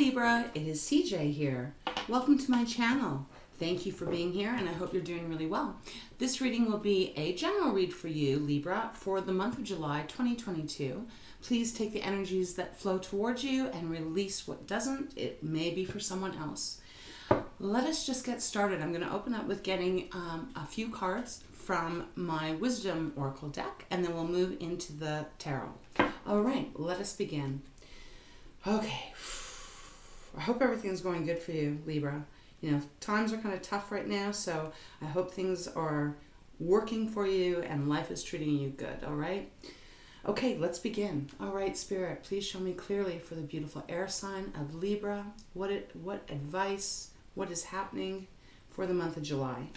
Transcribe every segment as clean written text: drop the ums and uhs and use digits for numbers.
Libra, it is CJ here. Welcome to my channel. Thank you for being here and I hope you're doing really well. This reading will be a general read for you, Libra, for the month of July 2022. Please take the energies that flow towards you and release what doesn't. It may be for someone else. Let us just get started. I'm going to open up with getting a few cards from my Wisdom Oracle deck and then we'll move into the Tarot. All right, let us begin. Okay. I hope everything's going good for you, Libra. You know, times are kind of tough right now, so I hope things are working for you and life is treating you good, all right? Okay, let's begin. All right, Spirit, please show me clearly for the beautiful air sign of Libra, what advice, what is happening for the month of July.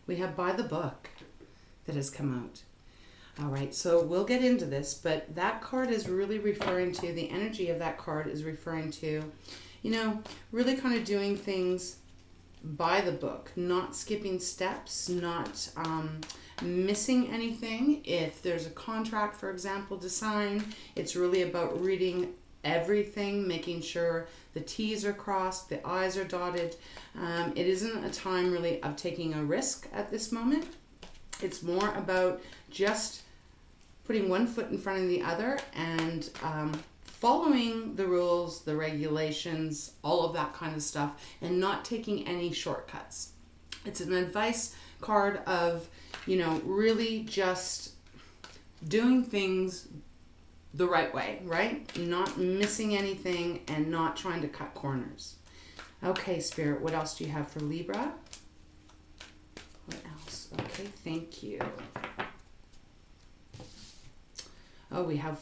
We have By the Book that has come out. All right, so we'll get into this, but that card is really referring to, the energy of that card is referring to, you know, really kind of doing things by the book, not skipping steps, not missing anything. If there's a contract, for example, to sign, it's really about reading everything, making sure the T's are crossed, the I's are dotted. It isn't a time really of taking a risk at this moment. It's more about just putting one foot in front of the other and following the rules, the regulations, all of that kind of stuff, and not taking any shortcuts. It's an advice card of, you know, really just doing things the right way, right? Not missing anything and not trying to cut corners. Okay, Spirit, what else do you have for Libra? What else? Okay, thank you. Oh, we have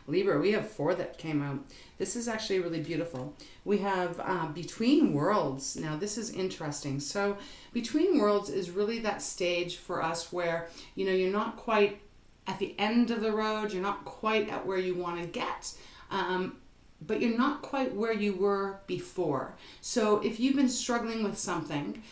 Libra, we have 4 that came out. This is actually really beautiful. We have Between Worlds. Now, this is interesting. So, Between Worlds is really that stage for us where, you know, you're not quite at the end of the road, you're not quite at where you want to get, but you're not quite where you were before. So if you've been struggling with something,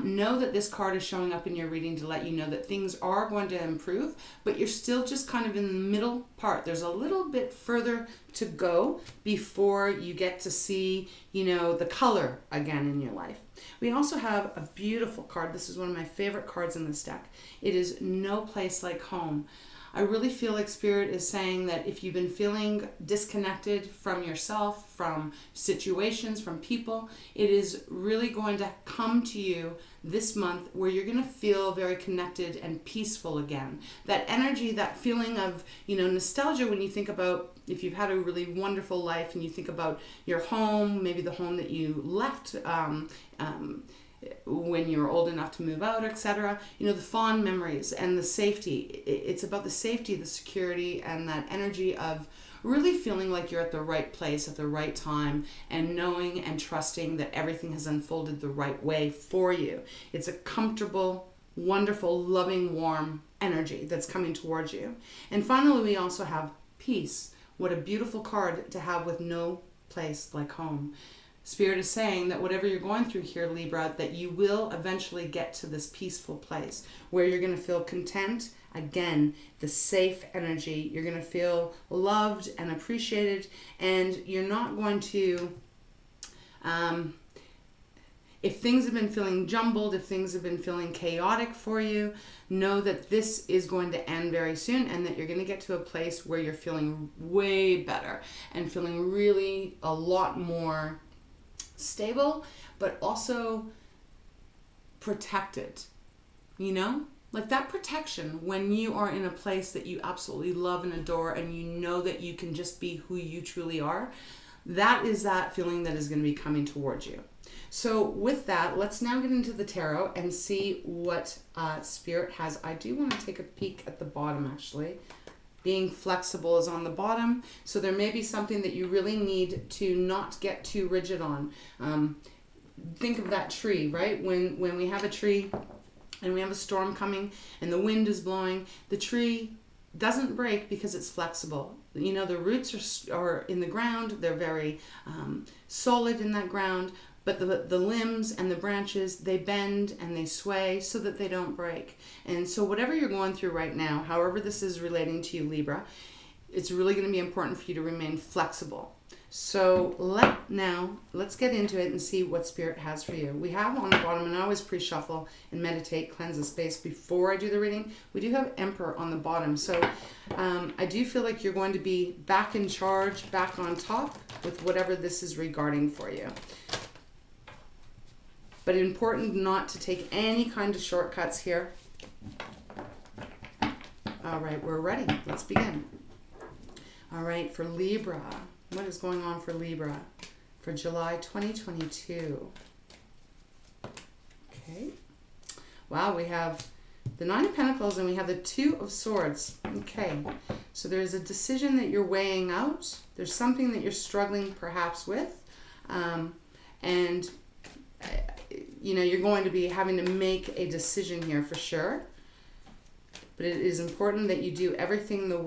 know that this card is showing up in your reading to let you know that things are going to improve, but you're still just kind of in the middle part. There's a little bit further to go before you get to see, you know, the color again in your life. We also have a beautiful card. This is one of my favorite cards in this deck. It is No Place Like Home. I really feel like Spirit is saying that if you've been feeling disconnected from yourself, from situations, from people, it is really going to come to you this month where you're going to feel very connected and peaceful again. That energy, that feeling of, you know, nostalgia when you think about if you've had a really wonderful life and you think about your home, maybe the home that you left when you were old enough to move out, etc. You know, the fond memories and the safety. It's about the safety, the security, and that energy of really feeling like you're at the right place at the right time and knowing and trusting that everything has unfolded the right way for you. It's a comfortable, wonderful, loving, warm energy that's coming towards you. And finally, we also have Peace. What a beautiful card to have with No Place Like Home. Spirit is saying that whatever you're going through here, Libra, that you will eventually get to this peaceful place where you're going to feel content. Again, the safe energy. You're going to feel loved and appreciated, and you're not going to, if things have been feeling jumbled, if things have been feeling chaotic for you, know that this is going to end very soon and that you're going to get to a place where you're feeling way better and feeling really a lot more stable, but also protected, you know? Like that protection when you are in a place that you absolutely love and adore and you know that you can just be who you truly are. That is that feeling that is going to be coming towards you. So with that, let's now get into the tarot and see what Spirit has. I do want to take a peek at the bottom actually. Being flexible is on the bottom, so there may be something that you really need to not get too rigid on. Think of that tree, right? When we have a tree and we have a storm coming and the wind is blowing, the tree doesn't break because it's flexible. You know, the roots are in the ground, they're very solid in that ground, but the limbs and the branches, they bend and they sway so that they don't break. And so whatever you're going through right now, however this is relating to you, Libra, it's really going to be important for you to remain flexible. So let's get into it and see what Spirit has for you. We have on the bottom, and I always pre-shuffle and meditate, cleanse the space before I do the reading. We do have Emperor on the bottom. So I do feel like you're going to be back in charge, back on top with whatever this is regarding for you. But important not to take any kind of shortcuts here. All right, we're ready. Let's begin. All right, for Libra, what is going on for Libra for July 2022? Okay. Wow, we have the Nine of Pentacles and we have the Two of Swords. Okay, so there's a decision that you're weighing out. There's something that you're struggling perhaps with. And, you know, you're going to be having to make a decision here for sure. But it is important that you do everything the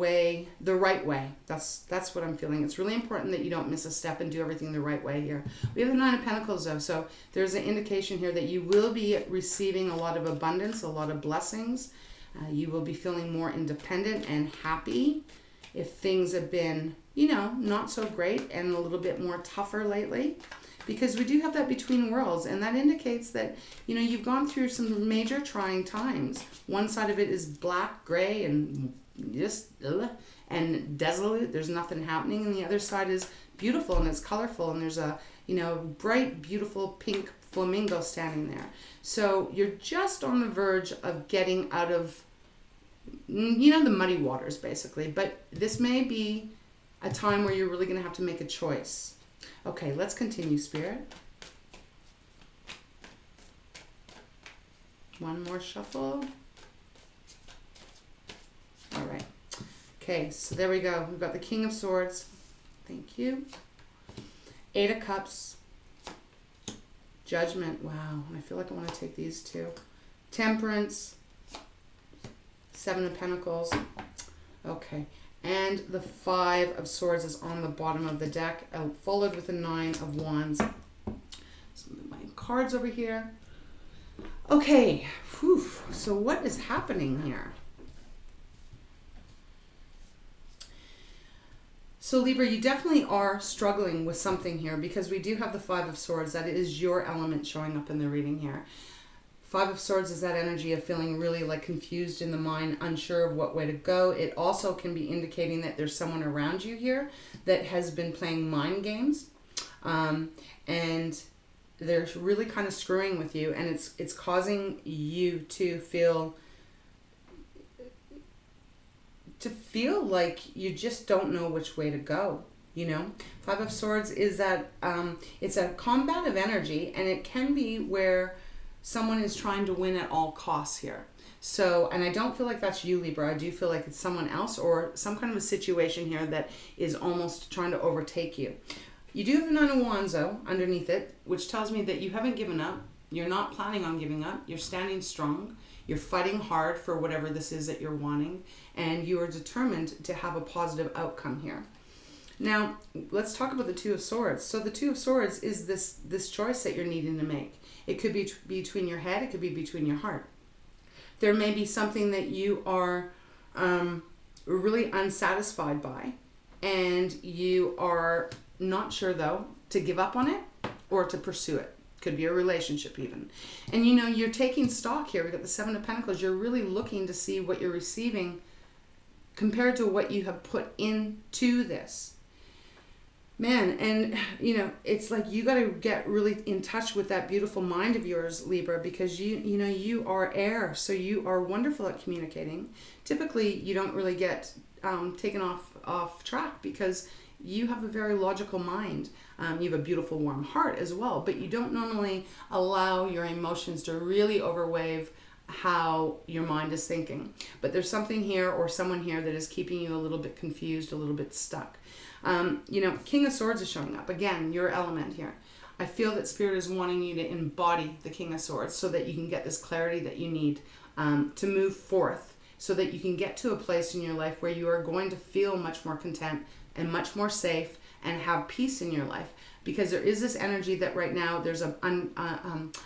right way. That's what I'm feeling. It's really important that you don't miss a step and do everything the right way here. We have the Nine of Pentacles though, so there's an indication here that you will be receiving a lot of abundance, a lot of blessings. You will be feeling more independent and happy if things have been, you know, not so great and a little bit more tougher lately. Because we do have that between worlds, and that indicates that, you know, you've gone through some major trying times. One side of it is black, gray, and just and desolate. There's nothing happening, and the other side is beautiful and it's colorful, and there's a, you know, bright, beautiful pink flamingo standing there. So you're just on the verge of getting out of, you know, the muddy waters basically. But this may be a time where you're really going to have to make a choice. Okay, let's continue, Spirit. One more shuffle. All right. Okay, so there we go. We've got the King of Swords. Thank you. Eight of Cups. Judgment. Wow, I feel like I want to take these two. Temperance. Seven of Pentacles. Okay. And the Five of Swords is on the bottom of the deck, followed with the Nine of Wands. So move my cards over here. Okay, whew. So what is happening here? So Libra, you definitely are struggling with something here because we do have the Five of Swords. That is your element showing up in the reading here. Five of Swords is that energy of feeling really like confused in the mind, unsure of what way to go. It also can be indicating that there's someone around you here that has been playing mind games. And they're really kind of screwing with you, and it's causing you to feel like you just don't know which way to go. You know, Five of Swords is that it's a combative energy, and it can be where someone is trying to win at all costs here. So, and I don't feel like that's you, Libra. I do feel like it's someone else or some kind of a situation here that is almost trying to overtake you. You do have the Nine of Wands, though, underneath it, which tells me that you haven't given up. You're not planning on giving up. You're standing strong. You're fighting hard for whatever this is that you're wanting. And you are determined to have a positive outcome here. Now, let's talk about the Two of Swords. So the Two of Swords is this choice that you're needing to make. It could be between your head. It could be between your heart. There may be something that you are really unsatisfied by, and you are not sure, though, to give up on it or to pursue it. Could be a relationship even. And, you know, you're taking stock here. We've got the Seven of Pentacles. You're really looking to see what you're receiving compared to what you have put into this. Man, and, you know, it's like you got to get really in touch with that beautiful mind of yours, Libra, because you know, you are air, so you are wonderful at communicating. Typically, you don't really get taken off track because you have a very logical mind. You have a beautiful, warm heart as well, but you don't normally allow your emotions to really overweight how your mind is thinking. But there's something here or someone here that is keeping you a little bit confused, a little bit stuck. You know, King of Swords is showing up. Again, your element here. I feel that Spirit is wanting you to embody the King of Swords so that you can get this clarity that you need to move forth, so that you can get to a place in your life where you are going to feel much more content and much more safe and have peace in your life, because there is this energy that right now there's an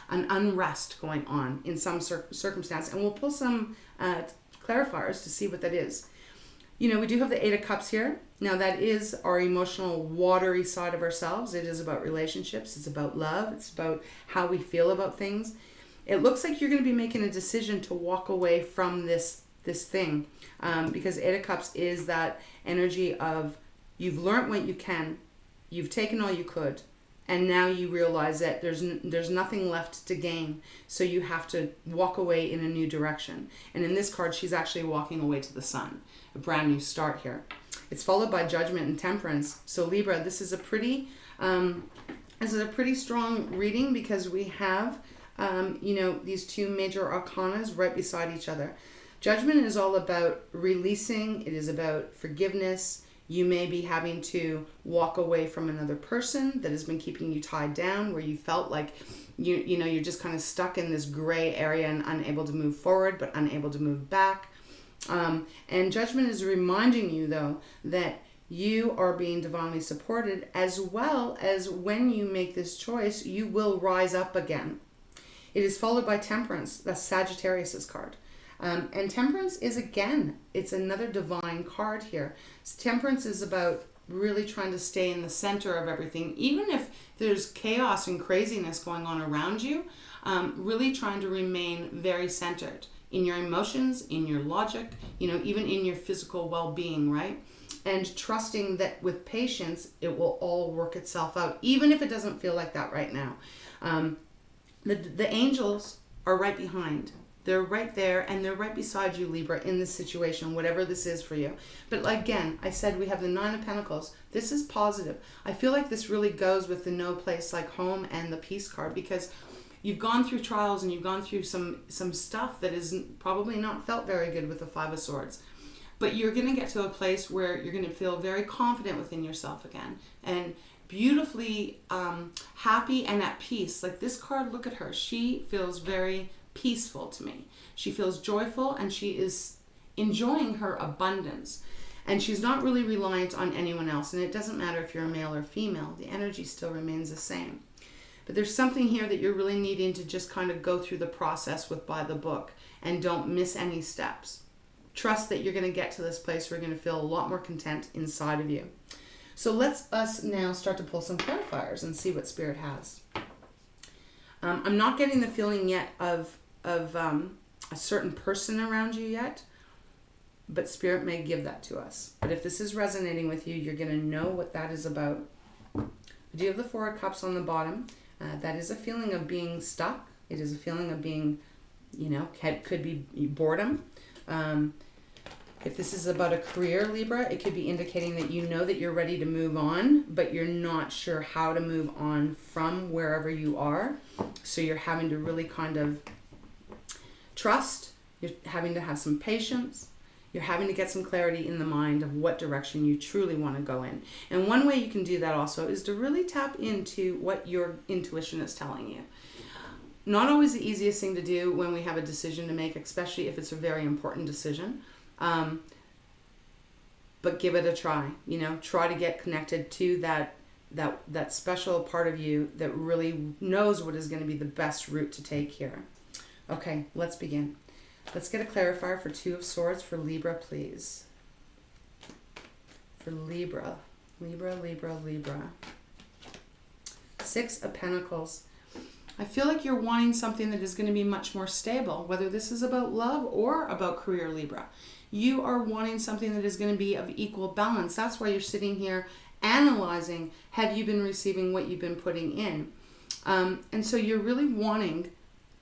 unrest going on in some circumstance, and we'll pull some clarifiers to see what that is. You know, we do have the Eight of Cups here. Now that is our emotional, watery side of ourselves. It is about relationships. It's about love. It's about how we feel about things. It looks like you're going to be making a decision to walk away from this thing, because Eight of Cups is that energy of you've learned what you can, you've taken all you could, and now you realize that there's nothing left to gain, so you have to walk away in a new direction. And in this card, she's actually walking away to the sun, a brand new start here. It's followed by Judgment and Temperance. So Libra, this is a pretty strong reading, because we have these two major arcanas right beside each other. Judgment is all about releasing. It is about forgiveness. You may be having to walk away from another person that has been keeping you tied down, where you felt like you're just kind of stuck in this gray area and unable to move forward, but unable to move back. And Judgment is reminding you, though, that you are being divinely supported, as well as when you make this choice, you will rise up again. It is followed by Temperance. That's Sagittarius's card. And Temperance is, again, it's another divine card here. Temperance is about really trying to stay in the center of everything, even if there's chaos and craziness going on around you, really trying to remain very centered in your emotions, in your logic, even in your physical well-being, right? And trusting that with patience, it will all work itself out, even if it doesn't feel like that right now. The angels are right behind. They're right there, and they're right beside you, Libra, in this situation, whatever this is for you. But again, I said we have the Nine of Pentacles. This is positive. I feel like this really goes with the No Place Like Home and the Peace card, because you've gone through trials and you've gone through some stuff that is probably not felt very good with the Five of Swords. But you're going to get to a place where you're going to feel very confident within yourself again, and beautifully happy and at peace. Like this card, look at her. She feels very peaceful to me. She feels joyful, and she is enjoying her abundance. And she's not really reliant on anyone else. And it doesn't matter if you're a male or female. The energy still remains the same. But there's something here that you're really needing to just kind of go through the process with by the book, and don't miss any steps. Trust that you're going to get to this place where you're going to feel a lot more content inside of you. So let's us now start to pull some clarifiers and see what Spirit has. I'm not getting the feeling yet of a certain person around you yet, but Spirit may give that to us. But if this is resonating with you, you're going to know what that is about. We do have the Four of Cups on the bottom. That is a feeling of being stuck. It is a feeling of being, could be boredom. If this is about a career, Libra, it could be indicating that you know that you're ready to move on, but you're not sure how to move on from wherever you are. So you're having to really kind of trust. You're having to have some patience. You're having to get some clarity in the mind of what direction you truly want to go in. And one way you can do that also is to really tap into what your intuition is telling you. Not always the easiest thing to do when we have a decision to make, especially if it's a very important decision. But give it a try. Try to get connected to that special part of you that really knows what is going to be the best route to take here. Okay, let's begin. Let's get a clarifier for Two of Swords for Libra, please. For Libra. Libra. Six of Pentacles. I feel like you're wanting something that is going to be much more stable, whether this is about love or about career, Libra. You are wanting something that is going to be of equal balance. That's why you're sitting here analyzing, have you been receiving what you've been putting in? And so you're really wanting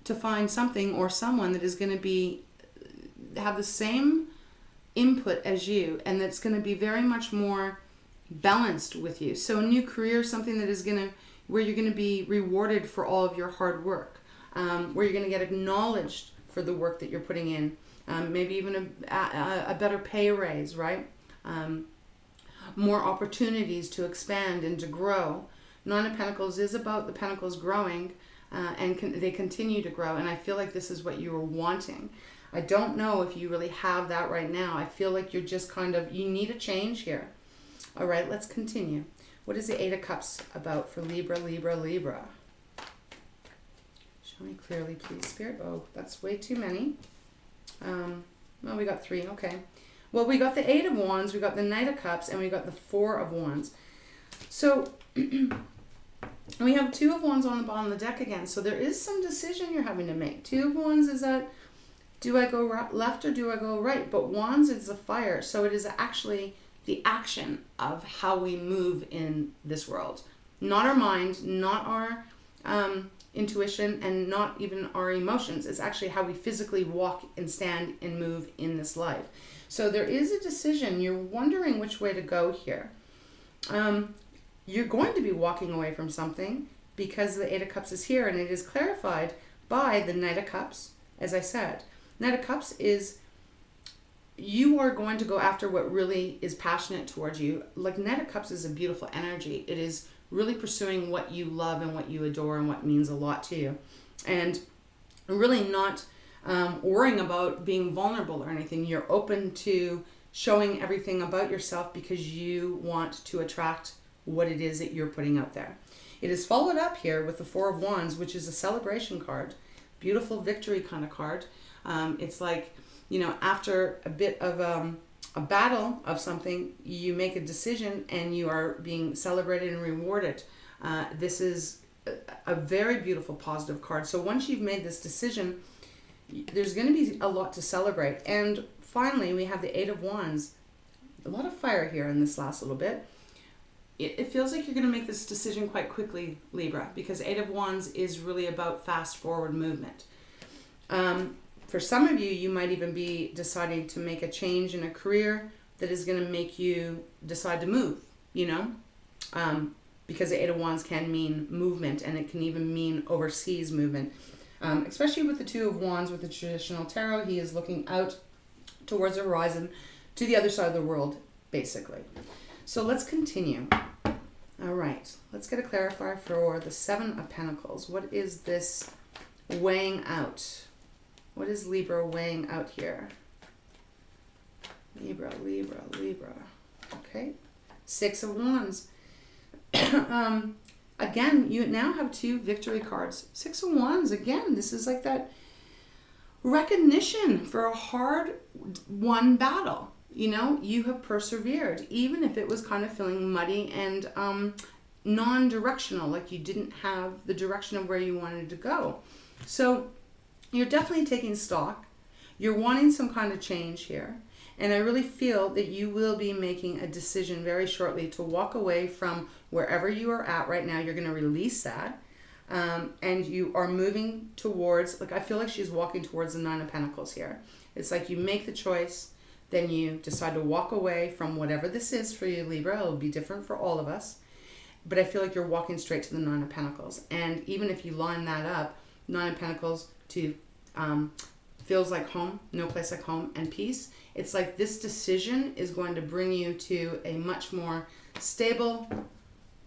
to find something or someone that is going to have the same input as you, and that's going to be very much more balanced with you. So a new career, something that is where you're going to be rewarded for all of your hard work, where you're going to get acknowledged for the work that you're putting in, maybe even a better pay raise, right? More opportunities to expand and to grow. Nine of Pentacles is about the Pentacles growing, and they continue to grow, and I feel like this is what you were wanting. I don't know if you really have that right now. I feel like you're just you need a change here. All right, let's continue. What is the Eight of Cups about for Libra, Libra, Libra? Show me clearly, please, Spirit. Oh, that's way too many. Well, we got 3. Okay. Well, we got the Eight of Wands, we got the Knight of Cups, and we got the Four of Wands. So we have 2 of Wands on the bottom of the deck again. So there is some decision you're having to make. 2 of Wands is that, do I go left or do I go right? But Wands is the fire. So it is actually the action of how we move in this world. Not our mind, not our intuition, and not even our emotions. It's actually how we physically walk and stand and move in this life. So there is a decision. You're wondering which way to go here. You're going to be walking away from something because the Eight of Cups is here, and it is clarified by the Knight of Cups, as I said. Knight of Cups is, you are going to go after what really is passionate towards you. Like, Knight of Cups is a beautiful energy. It is really pursuing what you love and what you adore and what means a lot to you. And really not worrying about being vulnerable or anything. You're open to showing everything about yourself because you want to attract what it is that you're putting out there. It is followed up here with the Four of Wands, which is a celebration card. Beautiful victory kind of card. It's like, you know, after a bit of a battle of something, you make a decision and you are being celebrated and rewarded. This is a very beautiful positive card. So once you've made this decision, there's going to be a lot to celebrate. And finally, we have the Eight of Wands. A lot of fire here in this last little bit. It feels like you're going to make this decision quite quickly, Libra, because Eight of Wands is really about fast forward movement. For some of you, you might even be deciding to make a change in a career that is going to make you decide to move, you know, because the Eight of Wands can mean movement, and it can even mean overseas movement. Especially with the Two of Wands, with the traditional tarot, he is looking out towards the horizon to the other side of the world, basically. So let's continue. All right, let's get a clarifier for the Seven of Pentacles. What is this weighing out? What is Libra weighing out here? Libra, Libra, Libra. Okay. Six of Wands. Again, you now have 2 victory cards. 6 of Wands, again, this is like that recognition for a hard-won battle. You know, you have persevered, even if it was kind of feeling muddy and non-directional, like you didn't have the direction of where you wanted to go. So you're definitely taking stock. You're wanting some kind of change here. And I really feel that you will be making a decision very shortly to walk away from wherever you are at right now. You're going to release that. And you are moving towards, like, I feel like she's walking towards the Nine of Pentacles here. It's like you make the choice, then you decide to walk away from whatever this is for you, Libra. It'll be different for all of us. But I feel like you're walking straight to the Nine of Pentacles. And even if you line that up, Nine of Pentacles to feels like home, no place like home, and peace. It's like this decision is going to bring you to a much more stable,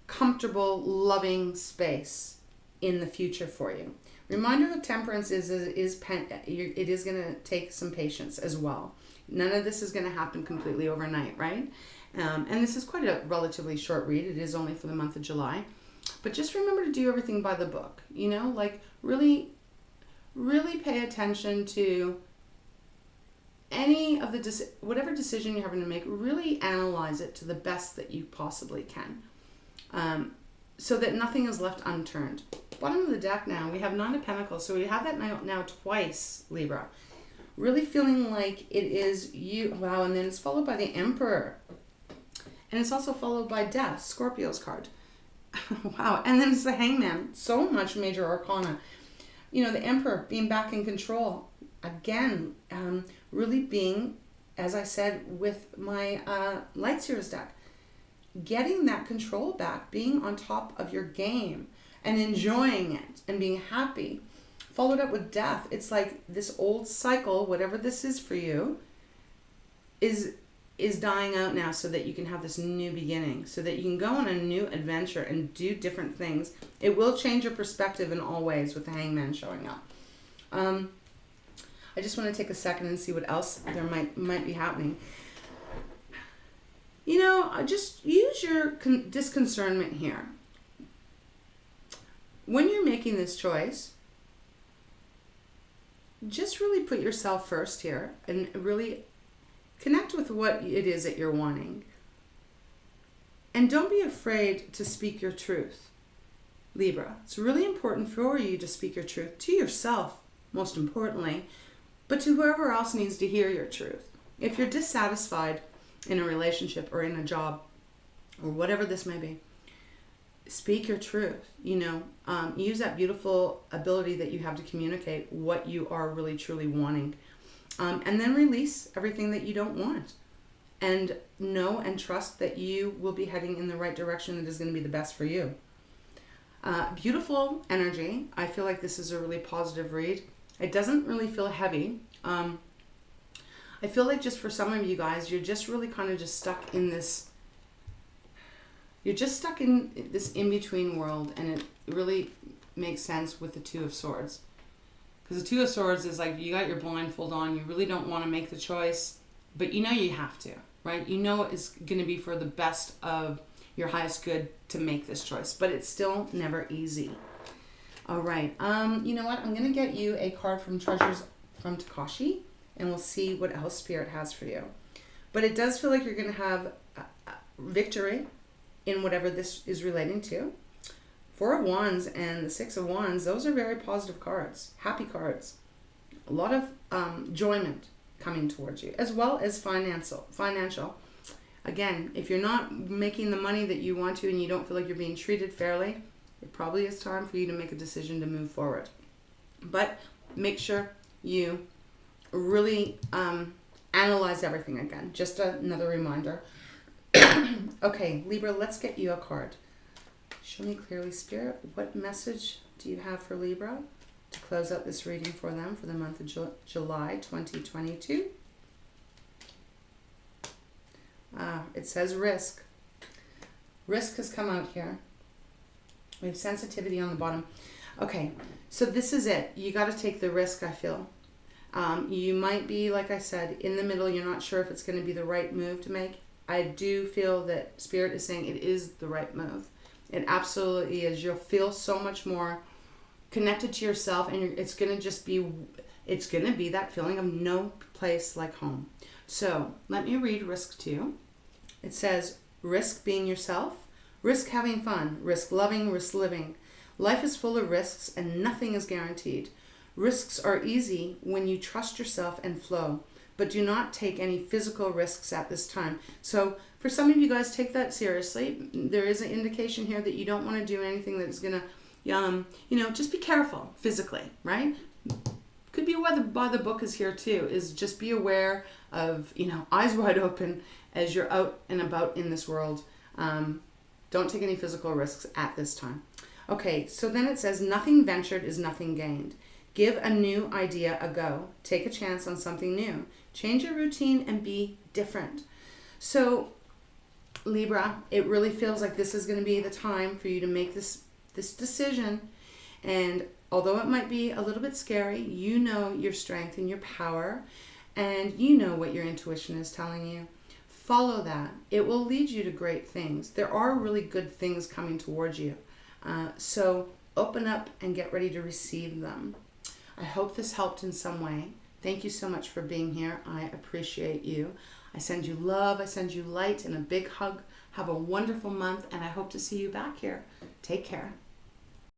comfortable, loving space in the future for you. Reminder of Temperance it is going to take some patience as well. None of this is going to happen completely overnight, right? And this is quite a relatively short read. It is only for the month of July. But just remember to do everything by the book. You know, like really pay attention to any of the whatever decision you're having to make. Really analyze it to the best that you possibly can, so that nothing is left unturned. Bottom of the deck now, we have Nine of Pentacles. So we have that now twice, Libra. Really feeling like it is you. Wow, and then it's followed by the Emperor. And it's also followed by Death, Scorpio's card. Wow, and then it's the Hangman. So much major arcana. You know, the Emperor being back in control. Again, really being, as I said, with my Light Seers deck, getting that control back, being on top of your game and enjoying it and being happy. Followed up with Death. It's like this old cycle, whatever this is for you, is dying out now so that you can have this new beginning, so that you can go on a new adventure and do different things. It will change your perspective in all ways with the Hangman showing up. I just want to take a second and see what else there might be happening. just use your disconcernment here. When you're making this choice, just really put yourself first here and really connect with what it is that you're wanting. And don't be afraid to speak your truth, Libra. It's really important for you to speak your truth to yourself, most importantly, but to whoever else needs to hear your truth. If you're dissatisfied in a relationship or in a job or whatever this may be, speak your truth. Use that beautiful ability that you have to communicate what you are really truly wanting, and then release everything that you don't want, and know and trust that you will be heading in the right direction that is going to be the best for you. Beautiful energy. I feel like this is a really positive read. It doesn't really feel heavy. I feel like just for some of you guys, you're just really kind of just stuck in this. You're just stuck in this in-between world, and it really makes sense with the Two of Swords. Because the Two of Swords is like, you got your blindfold on, you really don't want to make the choice, but you have to, right? It's going to be for the best of your highest good to make this choice, but it's still never easy. All right. You know what? I'm going to get you a card from Treasures from Tikashi, and we'll see what else Spirit has for you. But it does feel like you're going to have victory in whatever this is relating to. Four of Wands and the Six of Wands, those are very positive cards, happy cards. A lot of enjoyment coming towards you, as well as financial. Again, if you're not making the money that you want to and you don't feel like you're being treated fairly, it probably is time for you to make a decision to move forward. But make sure you really analyze everything again. Just another reminder. Okay, Libra, let's get you a card. Show me clearly, Spirit, what message do you have for Libra to close out this reading for them for the month of July 2022? It says risk. Risk has come out here. We have sensitivity on the bottom. Okay, so this is it. You got to take the risk, I feel. You might be, like I said, in the middle. You're not sure if it's going to be the right move to make. I do feel that Spirit is saying it is the right move. It absolutely is. You'll feel so much more connected to yourself, and it's going to be that feeling of no place like home. So let me read risk to you. It says, risk being yourself, risk having fun, risk loving, risk living. Life is full of risks and nothing is guaranteed. Risks are easy when you trust yourself and flow, but do not take any physical risks at this time. So for some of you guys, take that seriously. There is an indication here that you don't want to do anything that is going to, just be careful physically, right? Could be why the book is here too, is just be aware of, eyes wide open as you're out and about in this world. Don't take any physical risks at this time. Okay, so then it says, nothing ventured is nothing gained. Give a new idea a go. Take a chance on something new. Change your routine and be different. So, Libra, it really feels like this is going to be the time for you to make this decision. And although it might be a little bit scary, you know your strength and your power, and you know what your intuition is telling you. Follow that. It will lead you to great things. There are really good things coming towards you. So open up and get ready to receive them. I hope this helped in some way. Thank you so much for being here. I appreciate you. I send you love, I send you light, and a big hug. Have a wonderful month, and I hope to see you back here. Take care.